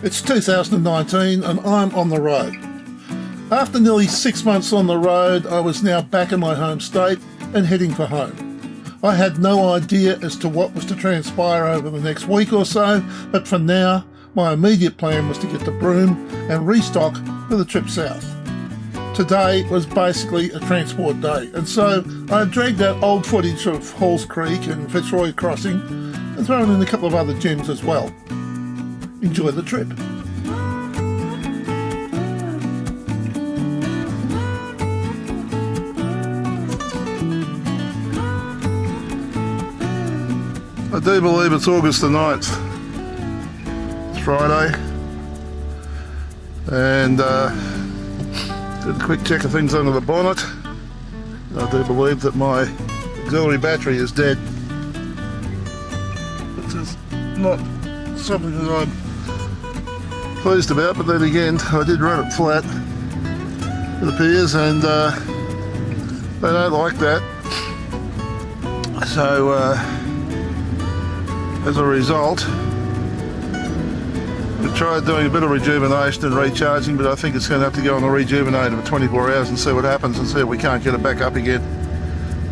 It's 2019 and I'm on the road. After nearly 6 months on the road, I was now back in my home state and heading for home. I had no idea as to what was to transpire over the next week or so, but for now, my immediate plan was to get to Broome and restock for the trip south. Today was basically a transport day, and so I dragged out old footage of Halls Creek and Fitzroy Crossing and thrown in a couple of other gems as well. Enjoy the trip. I do believe it's August the 9th. It's Friday. And did a quick check of things under the bonnet. I do believe that my auxiliary battery is dead. Which is not something that I'm pleased about, but then again, I did run it flat, it appears, and they don't like that. So, as a result, we've tried doing a bit of rejuvenation and recharging, but I think it's going to have to go on the rejuvenator for 24 hours and see what happens and see if we can't get it back up again.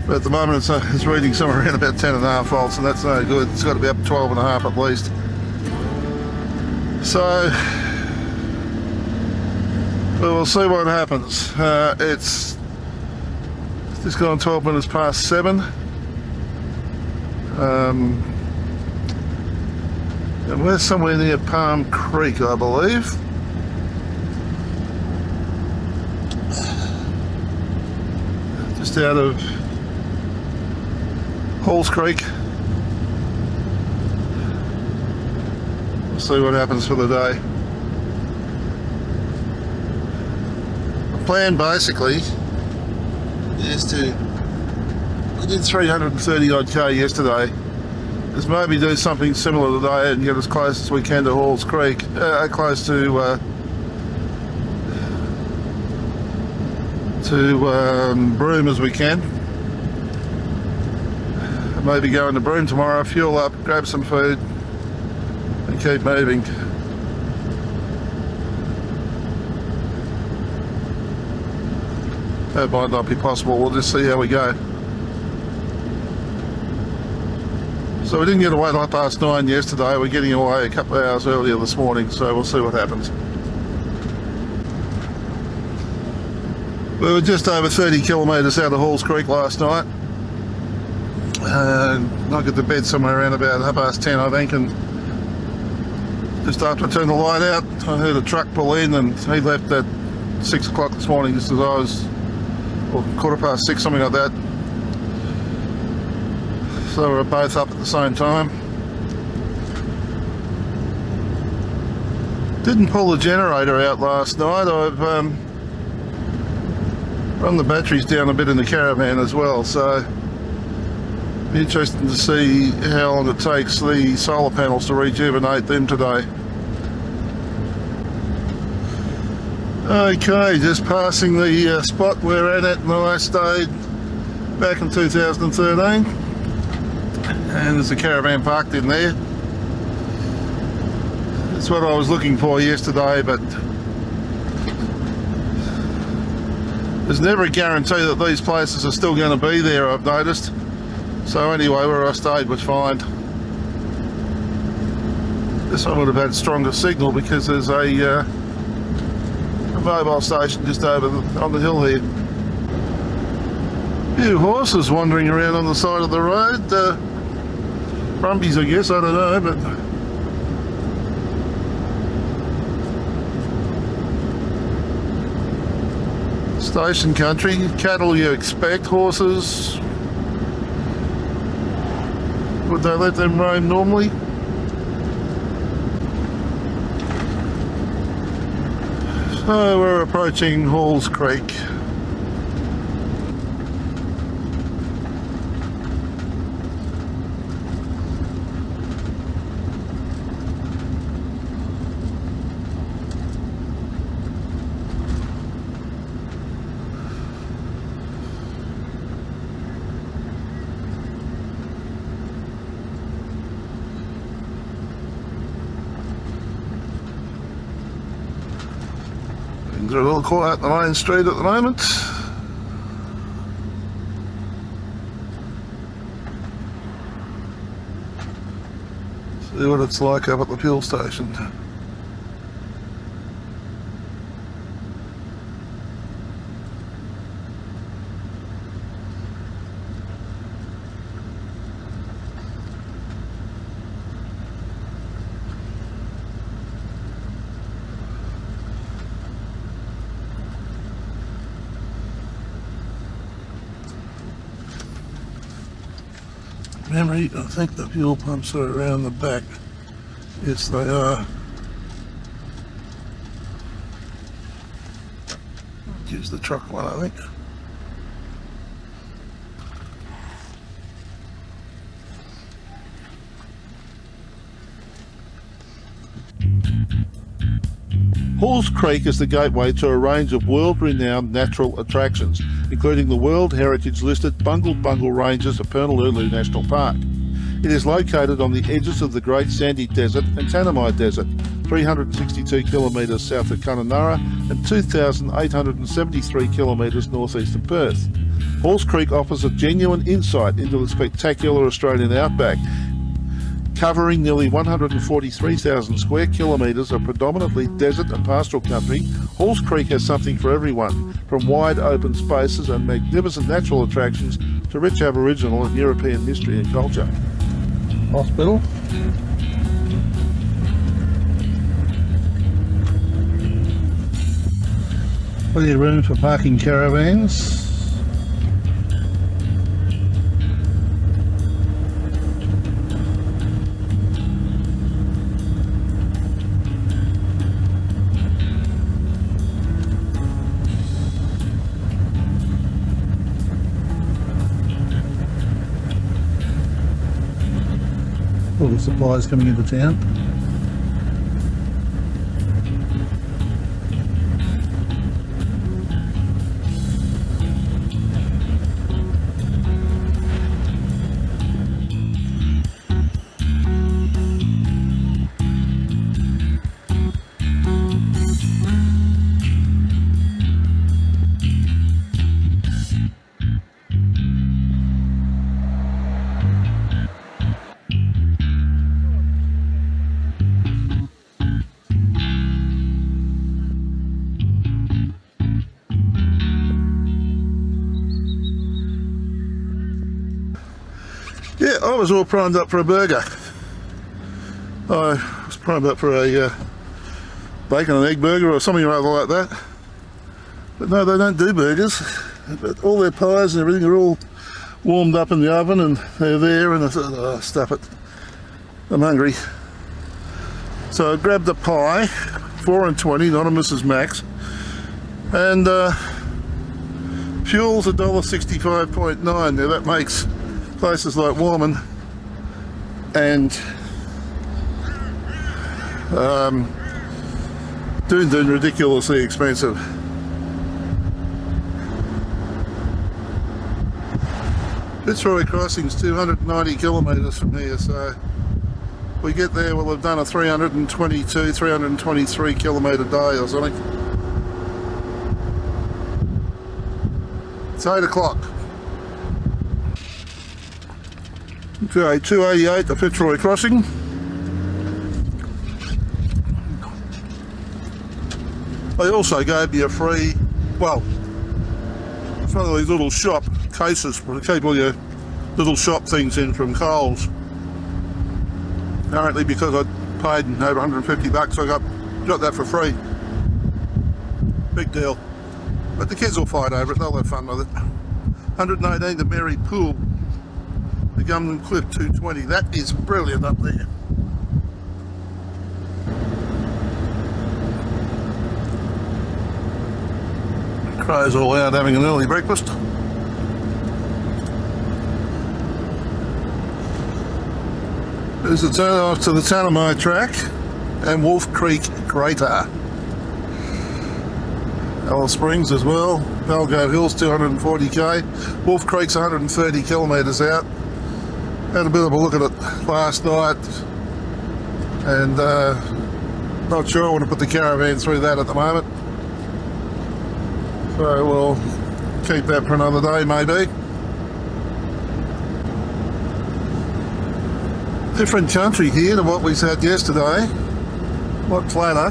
But at the moment it's reading somewhere around about 10.5 volts, and that's no good. It's got to be up 12.5 at least. So we'll see what happens. It's just gone 12 minutes past 7. And we're somewhere near Palm Creek, I believe. Just out of Halls Creek. We'll see what happens for the day. The plan basically is we did 330 odd K yesterday, is maybe do something similar today and get as close as we can to Halls Creek, close to Broome as we can. Maybe go into Broome tomorrow, fuel up, grab some food and keep moving. That might not be possible, we'll just see how we go. So we didn't get away like past 9 yesterday, we're getting away a couple of hours earlier this morning, so we'll see what happens. We were just over 30 kilometres out of Halls Creek last night. I got to bed somewhere around about 10:30, I think, and just after I turned the light out, I heard a truck pull in, and he left at 6 o'clock this morning, just as I was, or 6:15, something like that. So we were both up at the same time. Didn't pull the generator out last night. I've run the batteries down a bit in the caravan as well, so be interesting to see how long it takes the solar panels to rejuvenate them today. Okay, just passing the spot we're at when I stayed back in 2013, and there's a caravan parked in there. That's what I was looking for yesterday, but there's never a guarantee that these places are still going to be there, I've noticed. So anyway, where I stayed was fine. This one would have had stronger signal because there's a mobile station just over on the hill here. Few horses wandering around on the side of the road. Brumbies, I guess, I don't know, but station country. Cattle you expect, horses. Would they let them roam normally? So we're approaching Halls Creek. through a little quiet the main street at the moment. See what it's like up at the fuel station. Memory, I think the fuel pumps are around the back. Yes, they are. Use the truck one, I think. Halls Creek is the gateway to a range of world-renowned natural attractions, including the World Heritage-listed Bungle Bungle Ranges of Purnululu National Park. It is located on the edges of the Great Sandy Desert and Tanami Desert, 362 kilometres south of Kununurra and 2,873 kilometres northeast of Perth. Halls Creek offers a genuine insight into the spectacular Australian outback, covering nearly 143,000 square kilometres of predominantly desert and pastoral country. Halls Creek has something for everyone, from wide open spaces and magnificent natural attractions to rich Aboriginal and European history and culture. Hospital. Plenty of room for parking caravans. All the supplies coming into town. Yeah, I was all primed up for a burger. I was primed up for a bacon and egg burger or something or other like that. But no, they don't do burgers. But all their pies and everything are all warmed up in the oven and they're there, and I thought, oh, stuff it. I'm hungry. So I grabbed a pie, 4 and 20, not a Mrs. Max. And fuel's $1.65.9. Now that makes places like Warman and Doon ridiculously expensive. Fitzroy Crossing's 290 kilometres from here, so we get there, we'll have done a 322, 323 kilometre day or something. It's 8 o'clock. Okay, 288 the Fitzroy Crossing. They also gave me a free, well, it's one of these little shop cases to keep all your little shop things in from Coles. Apparently because I paid over 150 bucks, I got that for free. Big deal. But the kids will fight over it, they'll have fun with it. 118 the Mary Pool. The Gumman Cliff 220, that is brilliant up there. Crows all out having an early breakfast. There's a turn off to the Tanami track and Wolf Creek Crater. Alice Springs as well. Valgo Hills 240k. Wolf Creek's 130 kilometres out. Had a bit of a look at it last night and not sure I want to put the caravan through that at the moment. So we'll keep that for another day maybe. Different country here to what we had yesterday. A lot flatter.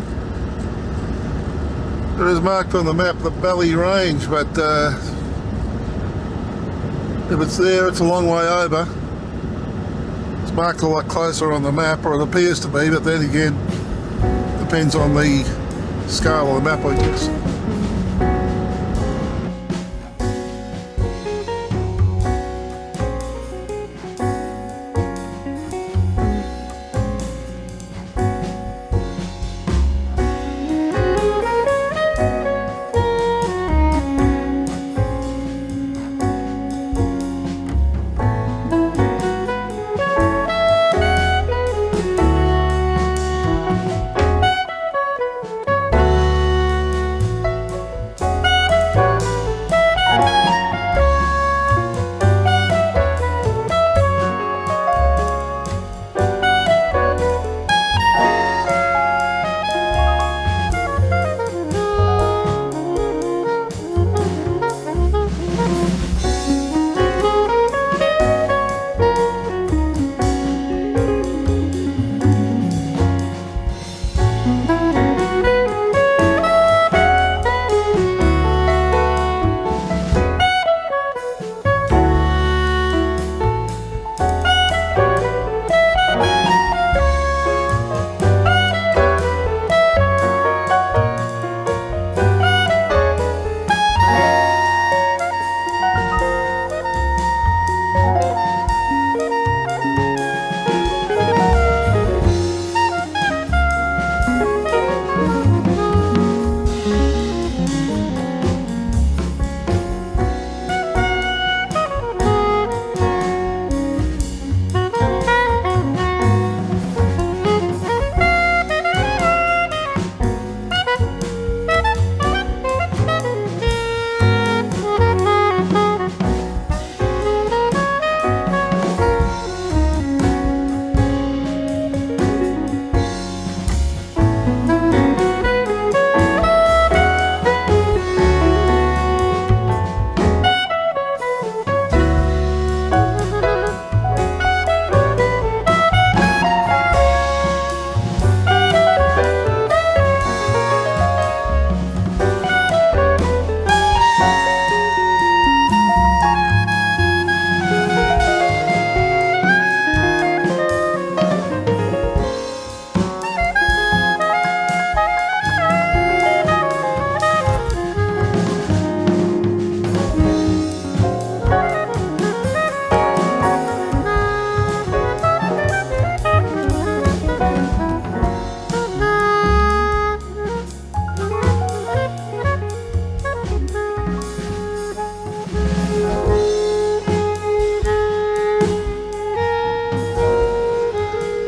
There is marked on the map the Valley Range, but if it's there, it's a long way over. It's marked a lot closer on the map, or it appears to be, but then again, depends on the scale of the map, I guess.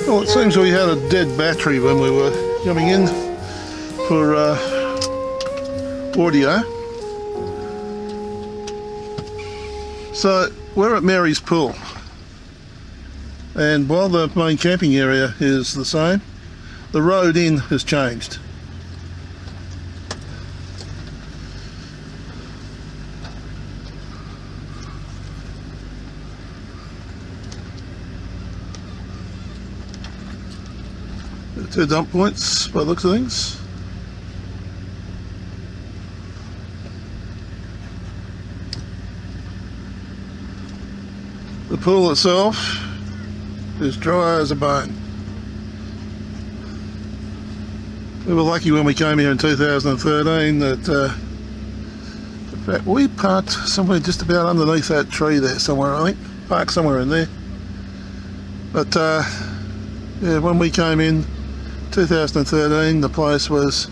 Well, it seems we had a dead battery when we were coming in for audio. So we're at Mary's Pool, and while the main camping area is the same, the road in has changed. Two dump points by the looks of things. The pool itself is dry as a bone. We were lucky when we came here in 2013 that in fact we parked somewhere just about underneath that tree there somewhere, I think. Parked somewhere in there. But yeah, when we came in 2013, the place was,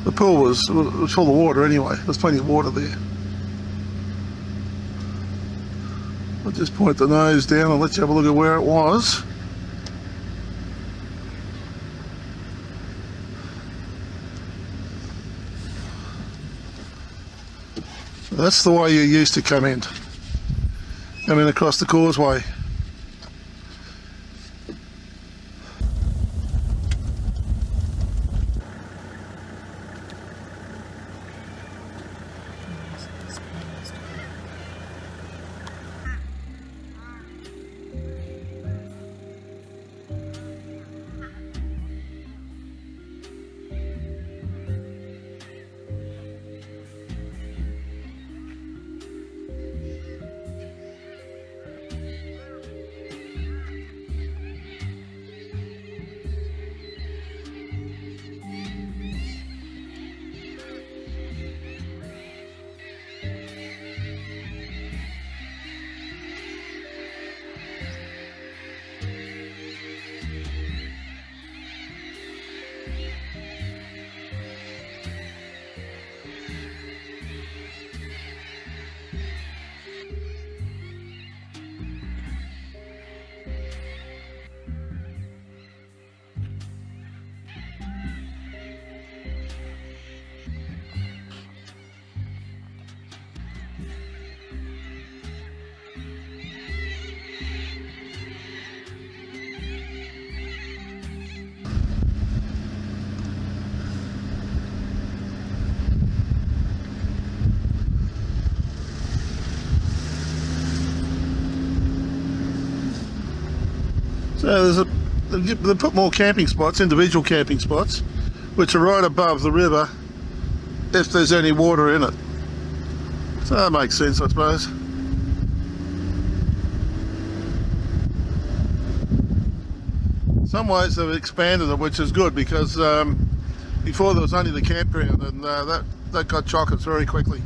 the pool was full of water anyway. There's plenty of water there. I'll just point the nose down and let you have a look at where it was. That's the way you used to come in across the causeway. So they put more camping spots, individual camping spots, which are right above the river if there's any water in it. So that makes sense, I suppose. In some ways they've expanded it, which is good, because before there was only the campground, and that got chockers very quickly.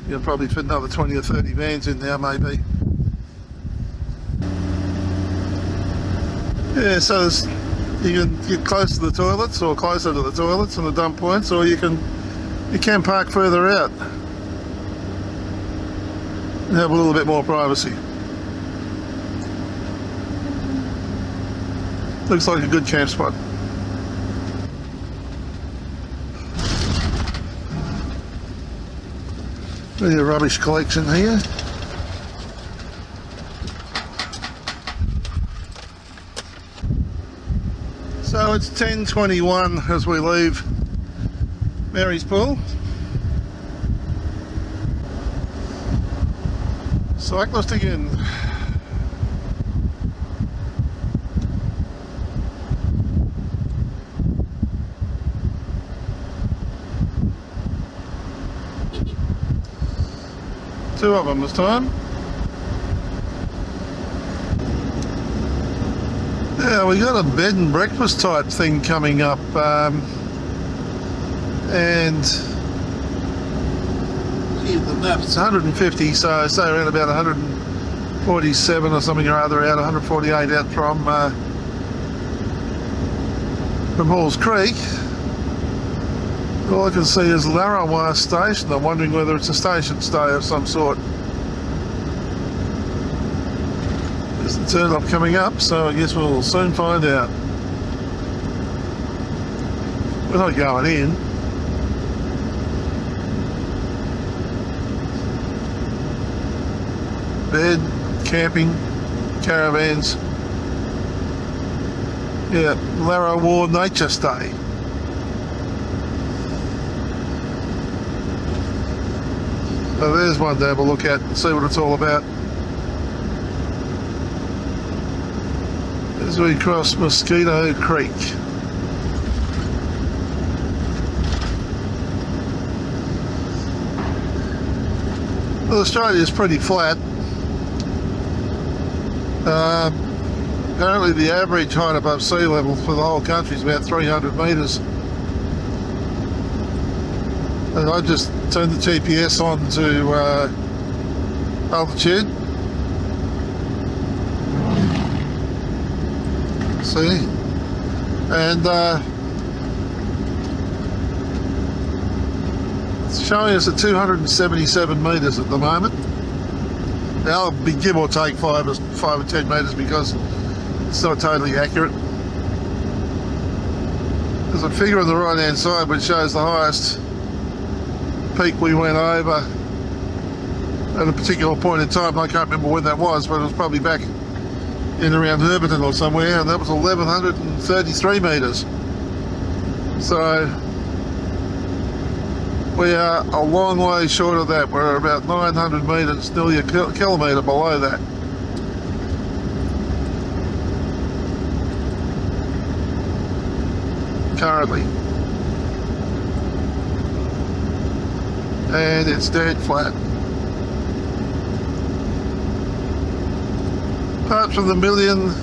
You'll probably fit another 20 or 30 vans in there, maybe. Yeah, so you can get close to the toilets, or closer to the toilets and the dump points, or you can park further out and have a little bit more privacy. Looks like a good camp spot. There's a rubbish collection here. So it's 10:21 as we leave Mary's Pool. Cyclist again. Two of them this time. Yeah, we got a bed and breakfast type thing coming up, and the map's 150, so say around about 147 or something or other out, 148 out from Halls Creek. All I can see is Larrawa Station. I'm wondering whether it's a station stay of some sort. There's the turn up coming up, so I guess we'll soon find out. We're not going in. Bed, camping, caravans. Yeah, Larrawa Nature Stay. So there's one to have a look at and see what it's all about. As we cross Mosquito Creek. Well, Australia's pretty flat. Apparently the average height above sea level for the whole country is about 300 metres. And I just turned the GPS on to altitude. See? And it's showing us at 277 metres at the moment. Now it'll be give or take 5 or 10 metres because it's not totally accurate. There's a figure on the right hand side which shows the highest peak we went over at a particular point in time. I can't remember when that was, but it was probably back in around Herberton or somewhere, and that was 1,133 metres. So we are a long way short of that. We're about 900 metres, nearly a kilometre below that. Currently. And it's dead flat. Apart from the million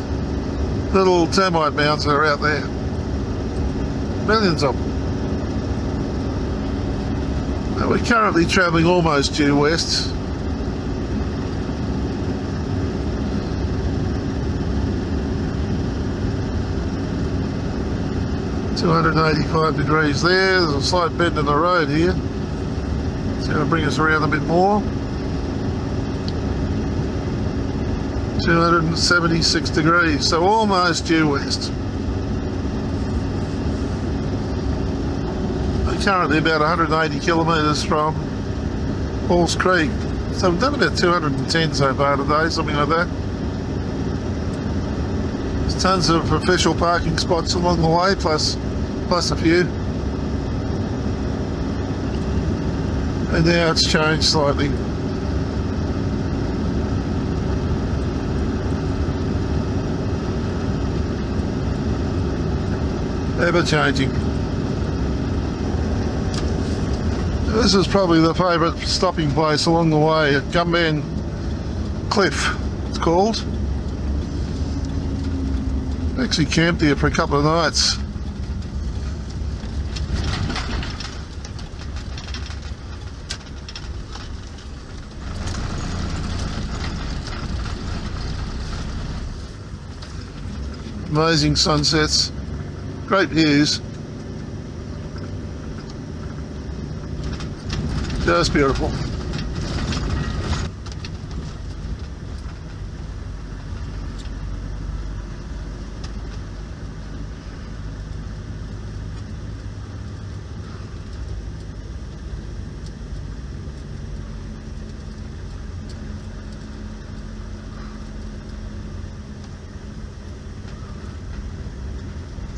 little termite mounds that are out there. Millions of them. Now we're currently travelling almost due west. .285 degrees there. There's a slight bend in the road here. It's going to bring us around a bit more. 276 degrees, so almost due west. We're currently about 180 kilometres from Halls Creek. So we've done about 210 so far today, something like that. There's tons of official parking spots along the way, plus a few. And now it's changed slightly. ever changing. This is probably the favourite stopping place along the way at Ngumpan Cliff, it's called. Actually camped here for a couple of nights. Amazing sunsets, great views, just beautiful.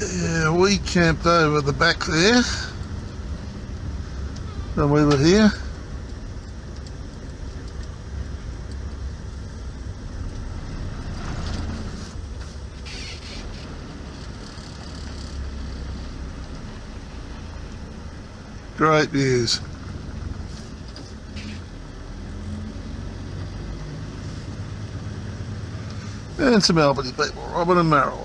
Yeah, we camped over the back there when we were here. Great views. And some Albany people, Robin and Marilyn.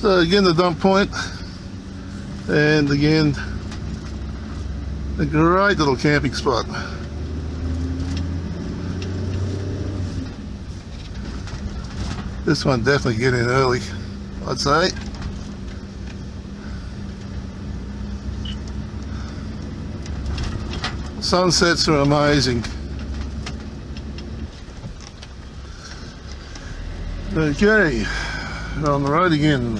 So again the dump point, and again a great little camping spot. This one definitely get in early, I'd say. Sunsets are amazing. Okay, we're on the road again.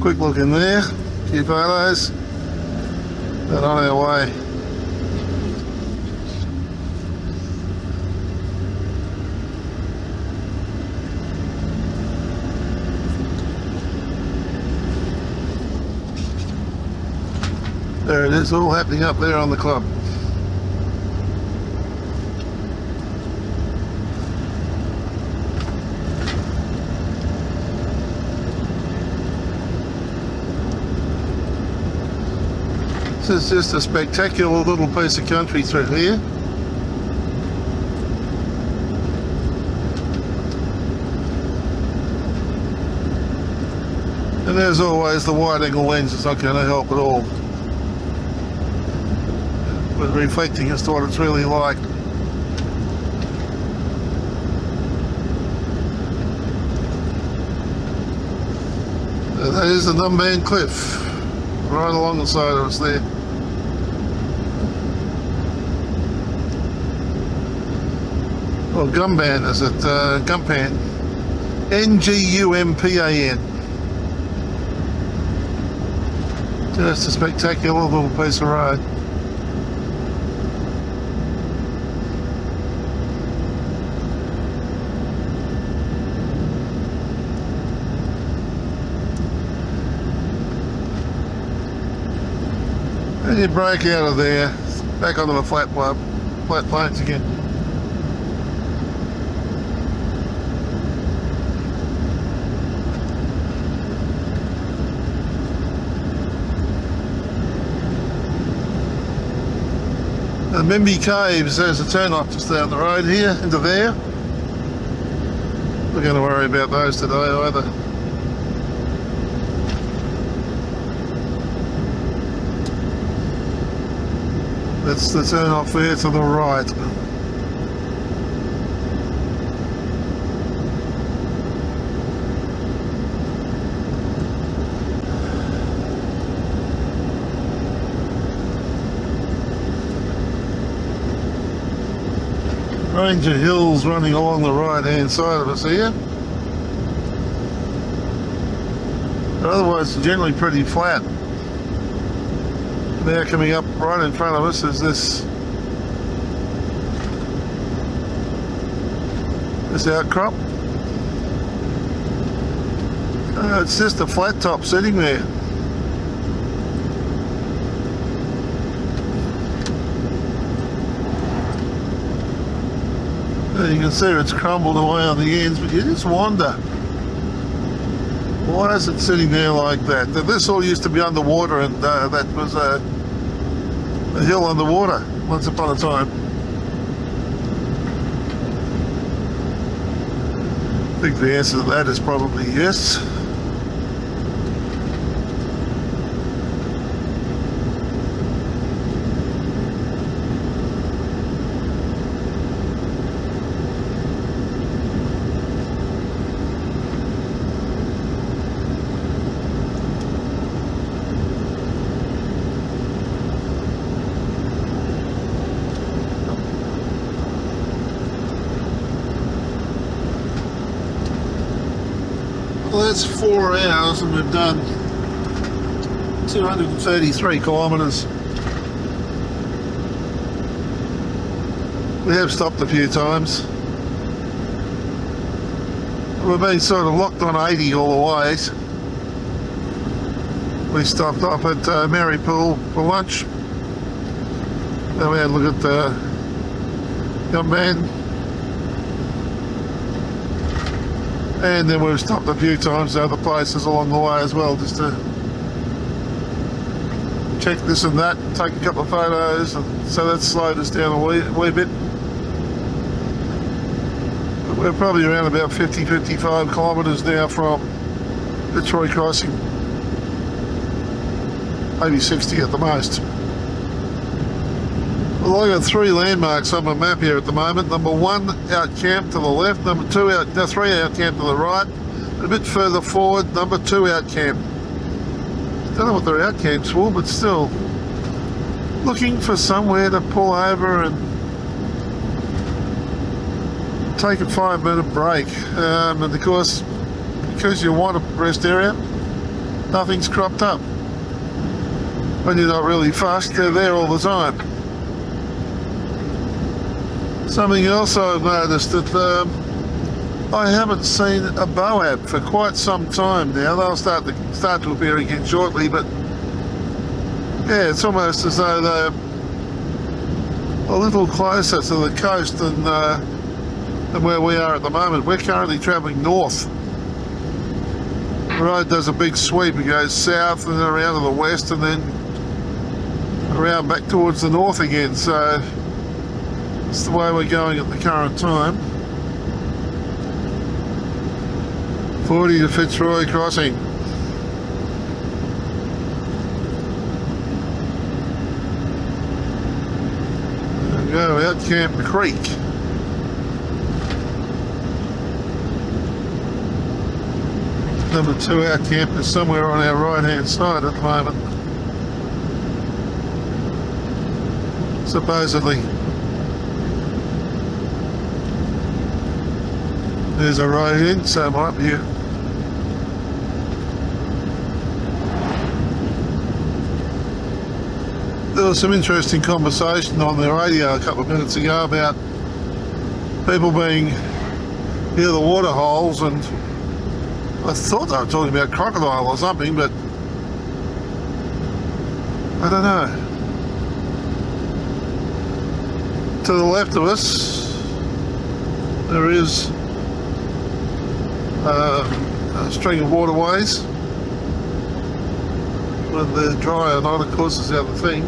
Quick look in there, a few photos, and on our way. There it is, all happening up there on the club. This is just a spectacular little piece of country through here. And as always, the wide angle lens is not going to help at all with reflecting as to what it's really like. That is the Ngumpan Cliff, right along the side of us there. Well, Ngumpan is it? Ngumpan. Ngumpan. Just a spectacular little piece of road. And you break out of there, back onto the flat plains again. Mimby Caves, there's a turn off just down the road here into there. We're going to worry about those today either. That's the turn off there to the right. Range of hills running along the right hand side of us here. But otherwise it's generally pretty flat. Now coming up right in front of us is this outcrop. It's just a flat top sitting there. You can see it's crumbled away on the ends, but you just wonder, why is it sitting there like that? This all used to be underwater, and that was a hill underwater once upon a time. I think the answer to that is probably yes. Well, that's 4 hours and we've done 233 kilometres. We have stopped a few times. We've been sort of locked on 80 all the ways. We stopped off at Marypool for lunch. Then we had a look at Ngumpan. And then we've stopped a few times at other places along the way as well, just to check this and that, take a couple of photos, and so that slowed us down a wee bit. But we're probably around about 50-55 kilometres now from the Troy crossing. Maybe 60 at the most. Well, I've got 3 landmarks on my map here at the moment. Number 1 out camp to the left, number 3 out camp to the right, and a bit further forward, number 2 out camp. Don't know what they're out camps for, but still looking for somewhere to pull over and take a 5-minute break. And of course, because you want a rest area, nothing's cropped up. When you're not really fussed, they're there all the time. Something else I've noticed, that I haven't seen a boab for quite some time now. They'll start to appear again shortly, but yeah, it's almost as though they're a little closer to the coast than where we are at the moment. We're currently travelling north. The road does a big sweep. It goes south and then around to the west and then around back towards the north again. So that's the way we're going at the current time. 40 to Fitzroy crossing. There we go, out Camp Creek. Number 2 out camp is somewhere on our right hand side at the moment. Supposedly. There's a road in, so it might be There was some interesting conversation on the radio a couple of minutes ago about people being near the water holes, and I thought they were talking about crocodile or something, but I don't know. To the left of us there is a string of waterways. Whether they're dry or not, of course, is the other thing.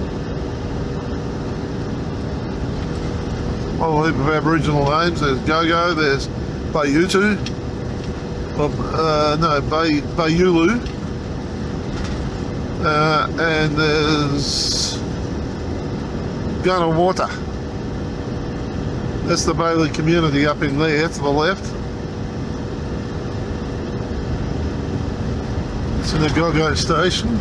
whole heap of Aboriginal names. There's Gogo, there's Bayutu, Bayulu, and there's Gunawata. That's the Bailey community up in there to the left. It's in the Gogo station.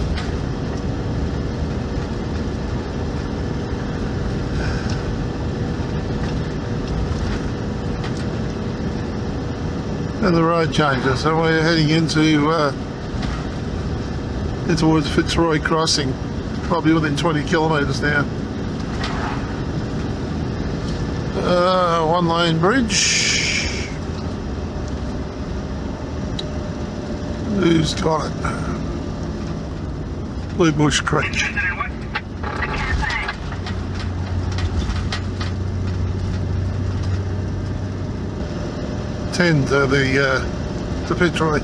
And the road changes, so we're heading towards Fitzroy Crossing, probably within 20 kilometres now. One lane bridge. Who's got it? Blue Bush Creek. Tend to Fitzroy.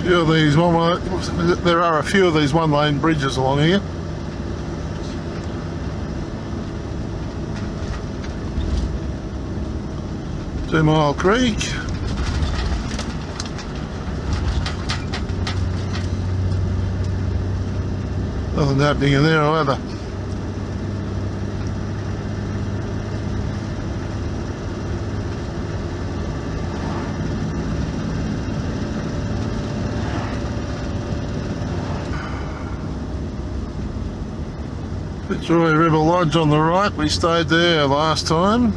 Few of these there are a few of these one-lane bridges along here. Two Mile Creek. Nothing happening in there either. Fitzroy River Lodge on the right, we stayed there last time.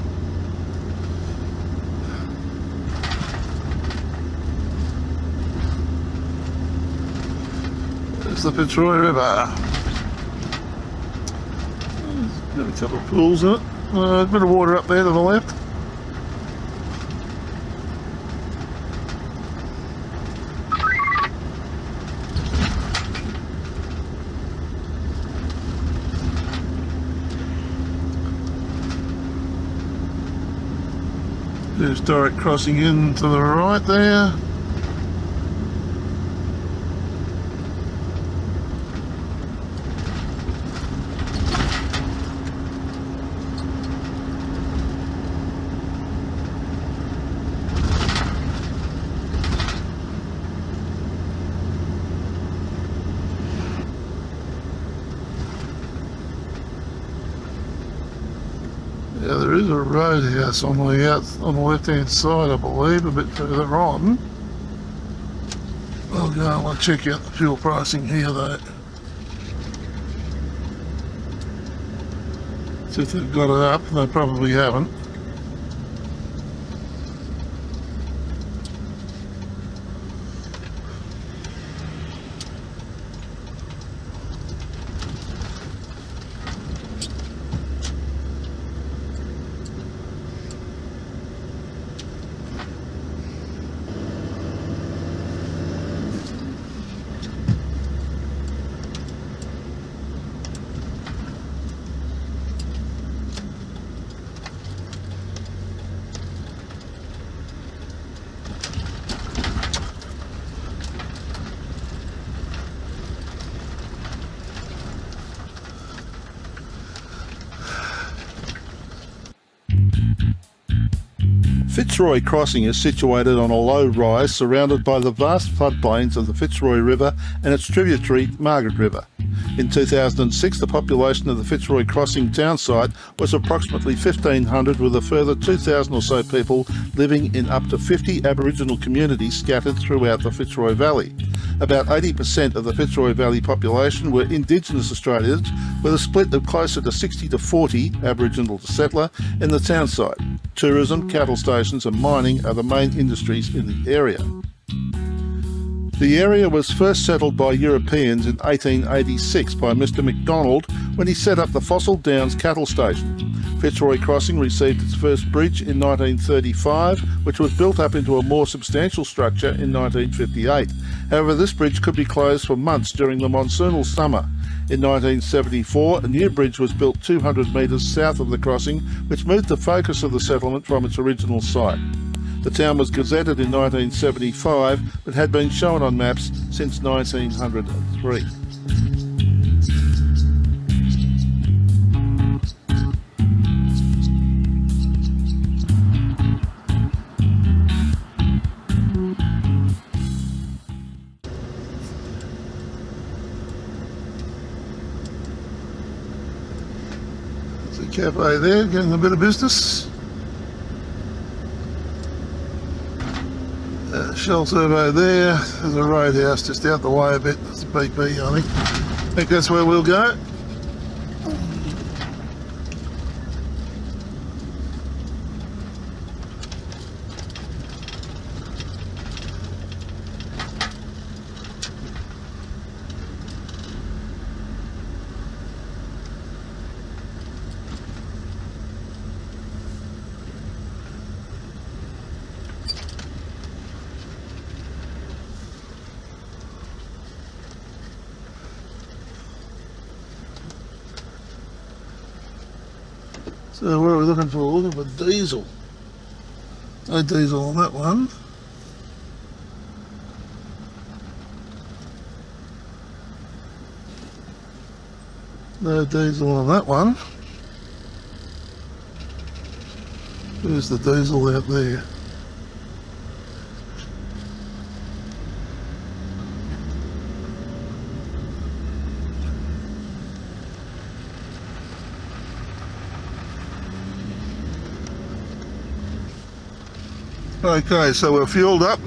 There's the Fitzroy River. Got a couple of pools in it. A bit of water up there to the left. Historic crossing in to the right there. Yeah, there is a roadhouse on the left-hand side, I believe, a bit further on. I'll go and check out the fuel pricing here, though. See if they've got it up. They probably haven't. Fitzroy Crossing is situated on a low rise surrounded by the vast floodplains of the Fitzroy River and its tributary Margaret River. In 2006, the population of the Fitzroy Crossing town site was approximately 1,500, with a further 2,000 or so people living in up to 50 Aboriginal communities scattered throughout the Fitzroy Valley. About 80% of the Fitzroy Valley population were Indigenous Australians, with a split of closer to 60 to 40 Aboriginal to settler in the town site. Tourism, cattle stations and mining are the main industries in the area. The area was first settled by Europeans in 1886 by Mr MacDonald when he set up the Fossil Downs cattle station. Fitzroy Crossing received its first bridge in 1935, which was built up into a more substantial structure in 1958. However, this bridge could be closed for months during the monsoonal summer. In 1974, a new bridge was built 200 metres south of the crossing, which moved the focus of the settlement from its original site. The town was gazetted in 1975, but had been shown on maps since 1903. cafe there, getting a bit of business. Shell Turbo there. There's a roadhouse just out the way a bit. That's a BP, I think. I think that's where we'll go. So what are we looking for? We're looking for diesel. No diesel on that one. No diesel on that one. Where's the diesel out there? Okay, so we're fueled up.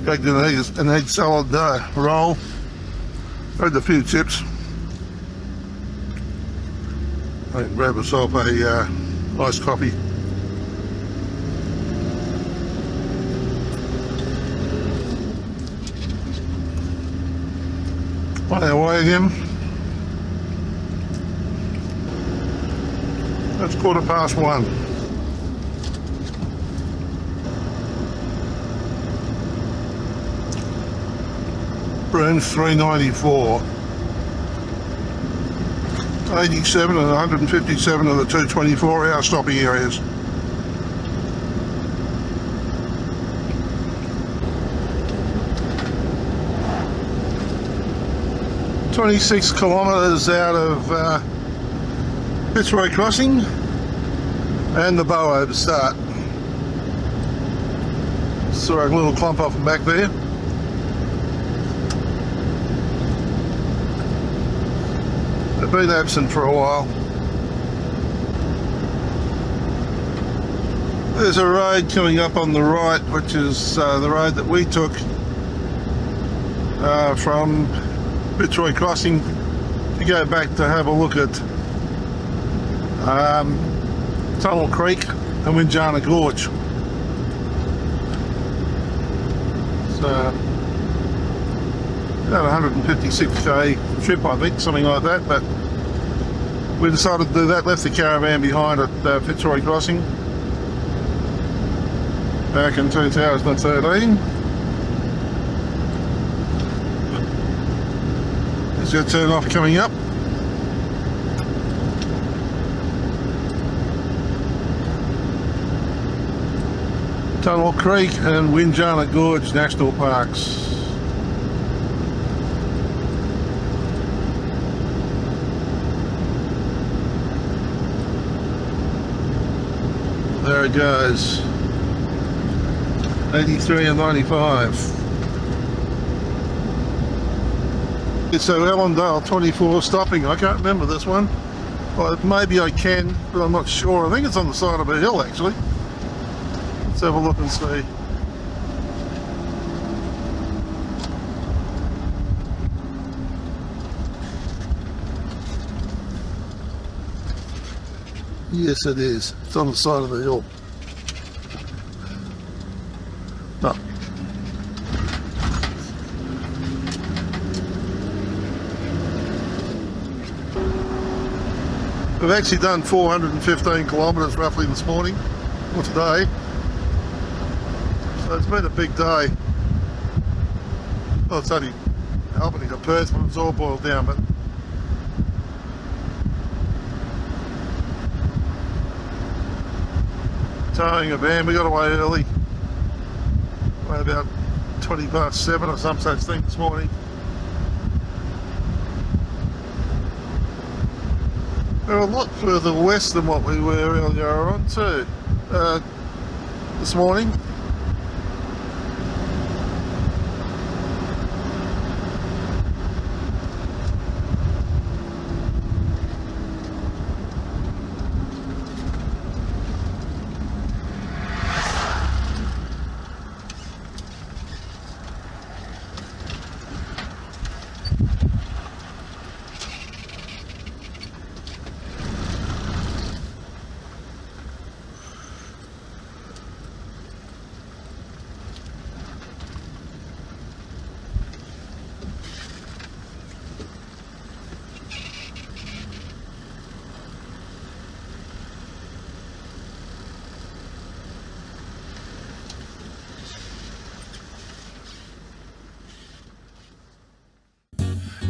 Baked an egg salad roll. Had a few chips. I can grab myself a iced coffee. On our way again. That's 1:15. Broome 394. 87 and 157 of the 224-hour stopping areas. "26 kilometres out of Fitzroy Crossing and the Bow to start." Saw a little clump off the back there. They've been absent for a while. There's a road coming up on the right, which is the road that we took from Fitzroy Crossing to go back to have a look at Tunnel Creek and Winjana Gorge. So about 156k trip, I think, something like that, but we decided to do that, left the caravan behind at Fitzroy Crossing back in 2013. There's your turn off coming up. Tunnel Creek and Winjana Gorge National Parks. There it goes. 83 and 95. So Allendale 24 stopping. I can't remember this one. Well, maybe I can, but I'm not sure. I think it's on the side of a hill actually. Let's have a look and see. Yes, it is. It's on the side of the hill. No. We've actually done 415 kilometres roughly this morning, or today. So it's been a big day. Well, it's only Albany to Perth when it's all boiled down, but towing a van, we got away early, about 7:20 or some such thing this morning. We're a lot further west than what we were earlier on too, this morning.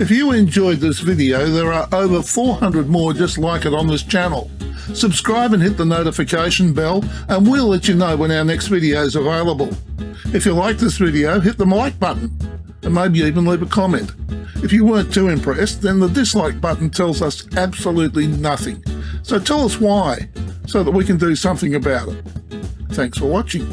If you enjoyed this video, there are over 400 more just like it on this channel. Subscribe and hit the notification bell, and we'll let you know when our next video is available. If you like this video, hit the like button and maybe even leave a comment. If you weren't too impressed, then the dislike button tells us absolutely nothing. So tell us why, so that we can do something about it. Thanks for watching.